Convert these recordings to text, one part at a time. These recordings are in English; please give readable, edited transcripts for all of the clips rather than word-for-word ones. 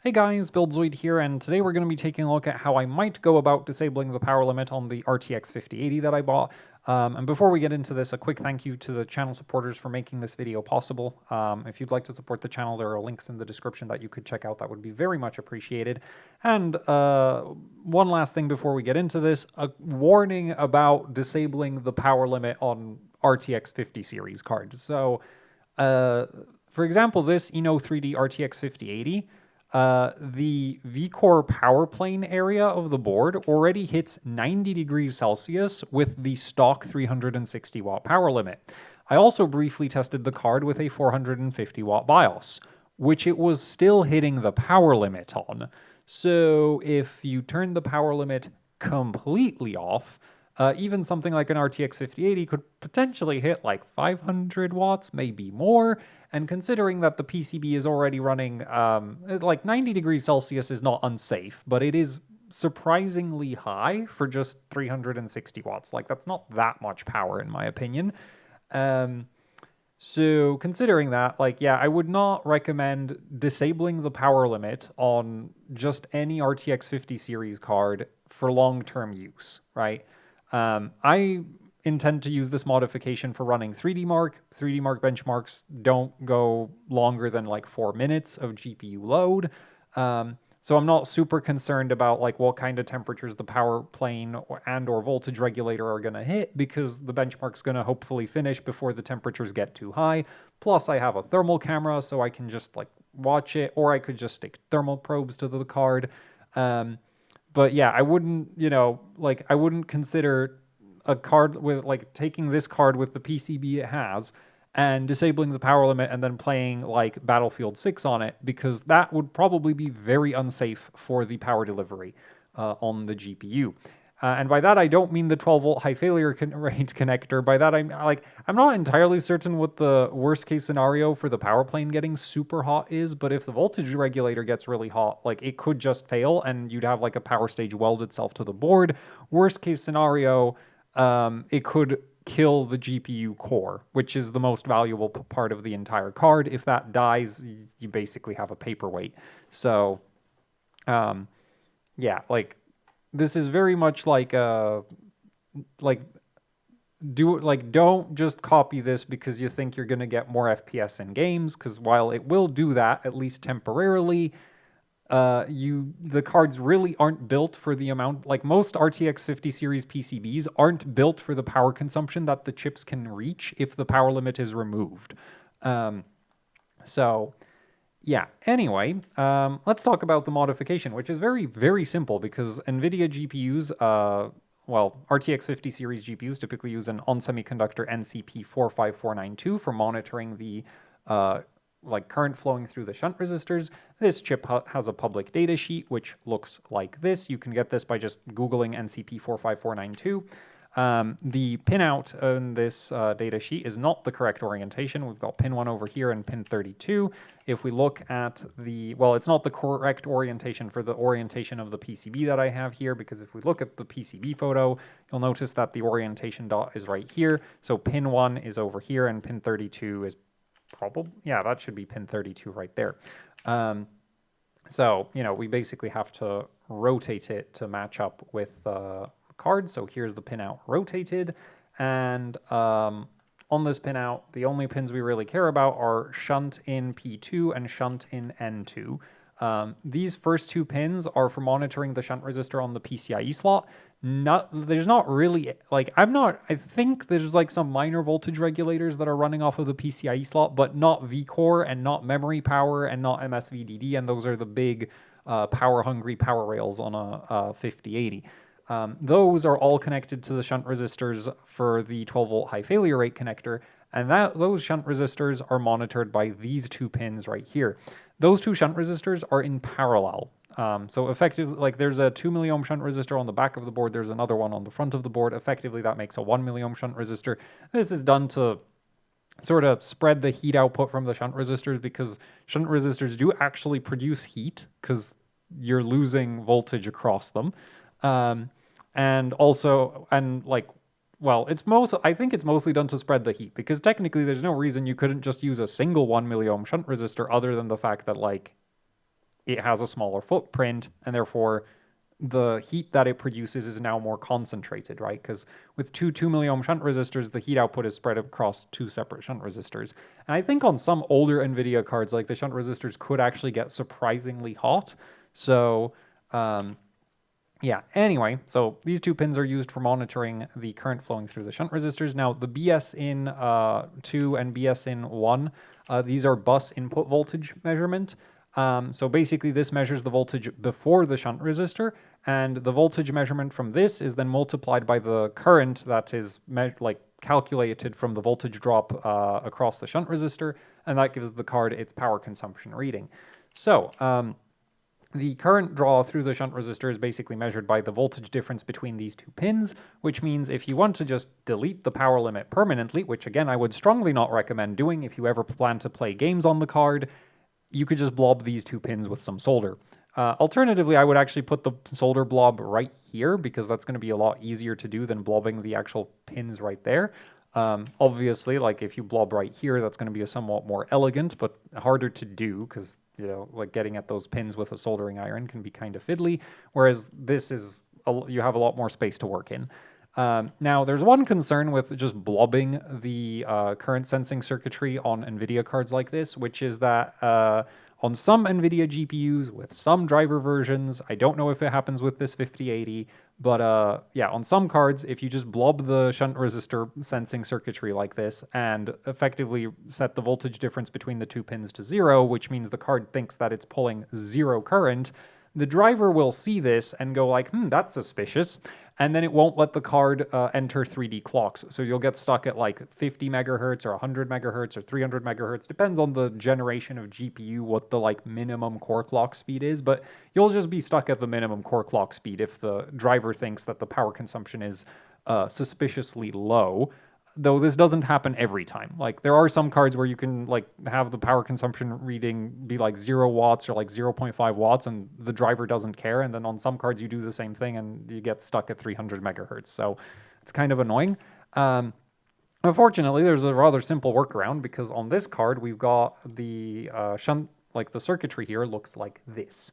Hey guys, BuildZoid here, and today we're going to be taking a look at how I might go about disabling the power limit on the RTX 5080 that I bought. And before we get into this, a quick thank you to the channel supporters for making this video possible. If you'd like to support the channel, there are links in the description that you could check out. That would be very much appreciated. And one last thing before we get into this, a warning about disabling the power limit on RTX 50 series cards. So, for example, this Inno3D RTX 5080, the V-Core power plane area of the board already hits 90 degrees Celsius with the stock 360 watt power limit. I also briefly tested the card with a 450 watt BIOS, which it was still hitting the power limit on. So if you turn the power limit completely off, even something like an RTX 5080 could potentially hit like 500 watts, maybe more. And considering that the PCB is already running, like 90 degrees Celsius is not unsafe, but it is surprisingly high for just 360 watts. Like, that's not that much power, in my opinion. So considering that, like, yeah, I would not recommend disabling the power limit on just any RTX 50 series card for long-term use, right? I intend to use this modification for running 3D Mark. 3D Mark benchmarks don't go longer than like 4 minutes of GPU load. So I'm not super concerned about like what kind of temperatures the power plane or voltage regulator are going to hit, because the benchmark's going to hopefully finish before the temperatures get too high. Plus I have a thermal camera, so I can just like watch it, or I could just stick thermal probes to the card. But yeah, I wouldn't, I wouldn't consider a card with, like, taking this card with the PCB it has and disabling the power limit and then playing, like, Battlefield 6 on it, because that would probably be very unsafe for the power delivery on the GPU. And by that, I don't mean the 12-volt high failure rate connector. By that, I'm not entirely certain what the worst case scenario for the power plane getting super hot is, but if the voltage regulator gets really hot, like, it could just fail and you'd have like a power stage weld itself to the board. Worst case scenario, it could kill the GPU core, which is the most valuable part of the entire card. If that dies, you basically have a paperweight. So, yeah, like, this is very much like don't just copy this because you think you're going to get more FPS in games, because while it will do that, at least temporarily, the cards really aren't built for the amount, like most RTX 50 series PCBs aren't built for the power consumption that the chips can reach if the power limit is removed. So yeah, anyway, let's talk about the modification, which is very, very simple, because NVIDIA GPUs, RTX 50 series GPUs typically use an on-semiconductor NCP45492 for monitoring the current flowing through the shunt resistors. This chip has a public data sheet, which looks like this. You can get this by just Googling NCP45492. The pinout in this data sheet is not the correct orientation. We've got pin 1 over here and pin 32. If we look at it's not the correct orientation for the orientation of the PCB that I have here, because if we look at the PCB photo, you'll notice that the orientation dot is right here. So pin 1 is over here and pin 32 is that should be pin 32 right there. So, we basically have to rotate it to match up with the card. So here's the pinout rotated, and on this pinout, the only pins we really care about are shunt in P2 and shunt in N2. These first two pins are for monitoring the shunt resistor on the PCIe slot. There's not really, I think there's like some minor voltage regulators that are running off of the PCIe slot, but not V-Core and not memory power and not MSVDD, and those are the big power-hungry power rails on a 5080. Those are all connected to the shunt resistors for the 12-volt high failure rate connector, and those shunt resistors are monitored by these two pins right here. Those two shunt resistors are in parallel. So effectively, like, there's a 2 milliohm shunt resistor on the back of the board, there's another one on the front of the board. Effectively, that makes a 1 milliohm shunt resistor. This is done to sort of spread the heat output from the shunt resistors, because shunt resistors do actually produce heat, because you're losing voltage across them. I think it's mostly done to spread the heat, because technically there's no reason you couldn't just use a single 1 milliohm shunt resistor, other than the fact that, like, it has a smaller footprint, and therefore the heat that it produces is now more concentrated, right? Because with two 2 milliohm shunt resistors, the heat output is spread across two separate shunt resistors. And I think on some older NVIDIA cards, like the shunt resistors could actually get surprisingly hot. So, yeah, anyway, so these two pins are used for monitoring the current flowing through the shunt resistors. Now, the BS in 2 and BS in 1, these are bus input voltage measurement. So basically, this measures the voltage before the shunt resistor, and the voltage measurement from this is then multiplied by the current that is calculated from the voltage drop across the shunt resistor, and that gives the card its power consumption reading. So, the current draw through the shunt resistor is basically measured by the voltage difference between these two pins, which means if you want to just delete the power limit permanently, which again I would strongly not recommend doing if you ever plan to play games on the card, you could just blob these two pins with some solder. Alternatively, I would actually put the solder blob right here because that's going to be a lot easier to do than blobbing the actual pins right there. Obviously, like if you blob right here, that's going to be a somewhat more elegant, but harder to do because, you know, like getting at those pins with a soldering iron can be kind of fiddly, whereas this is, you have a lot more space to work in. Now, there's one concern with just blobbing the current sensing circuitry on NVIDIA cards like this, which is that on some NVIDIA GPUs with some driver versions, I don't know if it happens with this 5080, but yeah, on some cards, if you just blob the shunt resistor sensing circuitry like this and effectively set the voltage difference between the two pins to 0, which means the card thinks that it's pulling 0 current, the driver will see this and go like, that's suspicious, and then it won't let the card enter 3D clocks. So you'll get stuck at like 50 megahertz or 100 megahertz or 300 megahertz. Depends on the generation of GPU, what the like minimum core clock speed is, but you'll just be stuck at the minimum core clock speed if the driver thinks that the power consumption is suspiciously low. Though this doesn't happen every time. Like there are some cards where you can like have the power consumption reading be like 0 watts or like 0.5 watts and the driver doesn't care. And then on some cards you do the same thing and you get stuck at 300 megahertz. So it's kind of annoying. Unfortunately, there's a rather simple workaround because on this card we've got the shunt, like the circuitry here looks like this.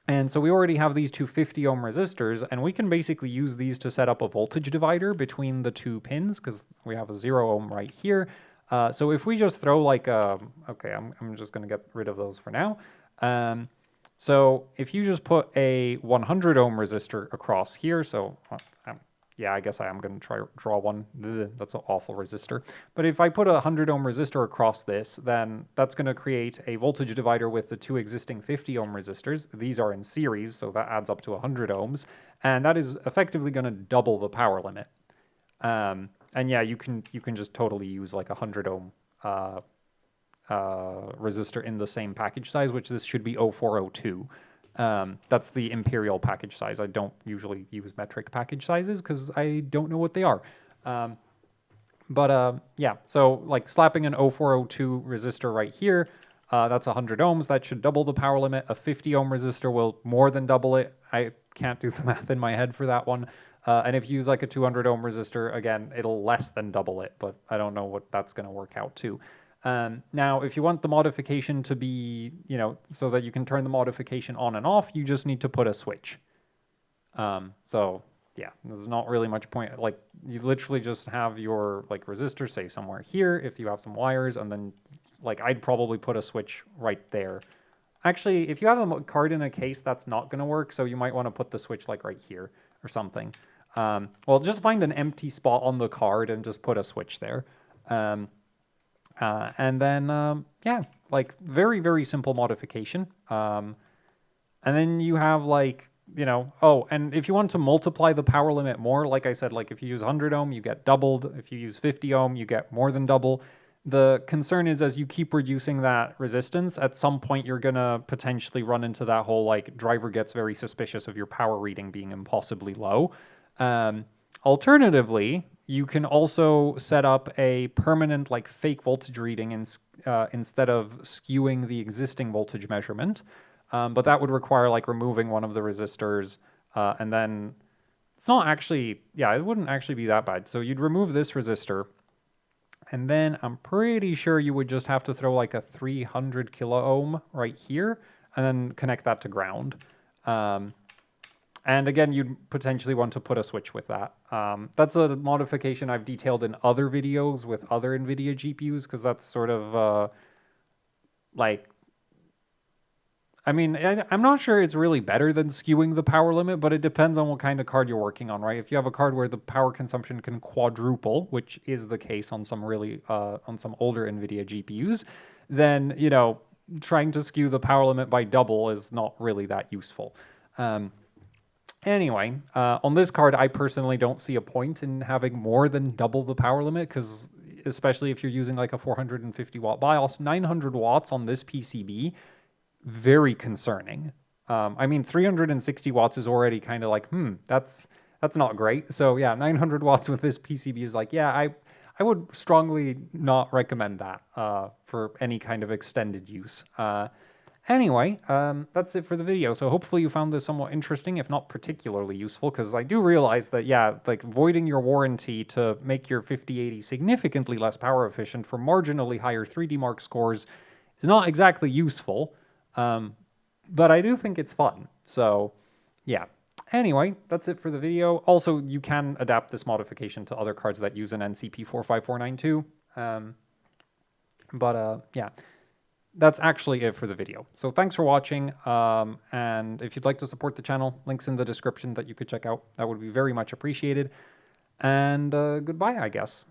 And so we already have these two 50 ohm resistors, and we can basically use these to set up a voltage divider between the two pins because we have a 0 ohm right here. So if we just throw like a, okay, I'm just going to get rid of those for now. So if you just put a 100 ohm resistor across here, so yeah, I guess I am going to try draw one. That's an awful resistor. But if I put a 100 ohm resistor across this, then that's going to create a voltage divider with the two existing 50 ohm resistors. These are in series, so that adds up to 100 ohms. And that is effectively going to double the power limit. And yeah, you can just totally use like a 100 ohm resistor in the same package size, which this should be 0402. That's the imperial package size. I don't usually use metric package sizes because I don't know what they are. Yeah, so like slapping an 0402 resistor right here, that's 100 ohms. That should double the power limit. A 50 ohm resistor will more than double it. I can't do the math in my head for that one. And if you use like a 200 ohm resistor, again, it'll less than double it, but I don't know what that's going to work out to. Now, if you want the modification to be, you know, so that you can turn the modification on and off, you just need to put a switch. So yeah, there's not really much point. Like you literally just have your like resistor, say somewhere here, if you have some wires, and then like I'd probably put a switch right there. Actually, if you have a card in a case, that's not going to work. So you might want to put the switch like right here or something. Well, just find an empty spot on the card and just put a switch there. And then, yeah, like very, very simple modification. And then you have like, you know, oh, and if you want to multiply the power limit more, like I said, like if you use 100 ohm, you get doubled. If you use 50 ohm, you get more than double. The concern is as you keep reducing that resistance, at some point you're going to potentially run into that whole like driver gets very suspicious of your power reading being impossibly low. Alternatively, you can also set up a permanent like fake voltage reading instead of skewing the existing voltage measurement. But that would require like removing one of the resistors and then it's not actually, yeah, it wouldn't actually be that bad. So you'd remove this resistor and then I'm pretty sure you would just have to throw like a 300 kilo ohm right here. and then connect that to ground. And again, you'd potentially want to put a switch with that. That's a modification I've detailed in other videos with other NVIDIA GPUs, because that's sort of like, I mean, I'm not sure it's really better than skewing the power limit, but it depends on what kind of card you're working on, right? If you have a card where the power consumption can quadruple, which is the case on some on some older NVIDIA GPUs, then, you know, trying to skew the power limit by double is not really that useful. Anyway, on this card, I personally don't see a point in having more than double the power limit, because especially if you're using like a 450 watt BIOS, 900 watts on this PCB, very concerning. I mean, 360 watts is already kind of like, that's not great. So yeah, 900 watts with this PCB is like, yeah, I would strongly not recommend that for any kind of extended use. Anyway, that's it for the video. So hopefully you found this somewhat interesting, if not particularly useful, because I do realize that, yeah, like voiding your warranty to make your 5080 significantly less power efficient for marginally higher 3D Mark scores is not exactly useful. But I do think it's fun. So yeah. Anyway, that's it for the video. Also, you can adapt this modification to other cards that use an NCP 45492. Yeah, that's actually it for the video. So thanks for watching. And if you'd like to support the channel, links in the description that you could check out. That would be very much appreciated. And goodbye, I guess.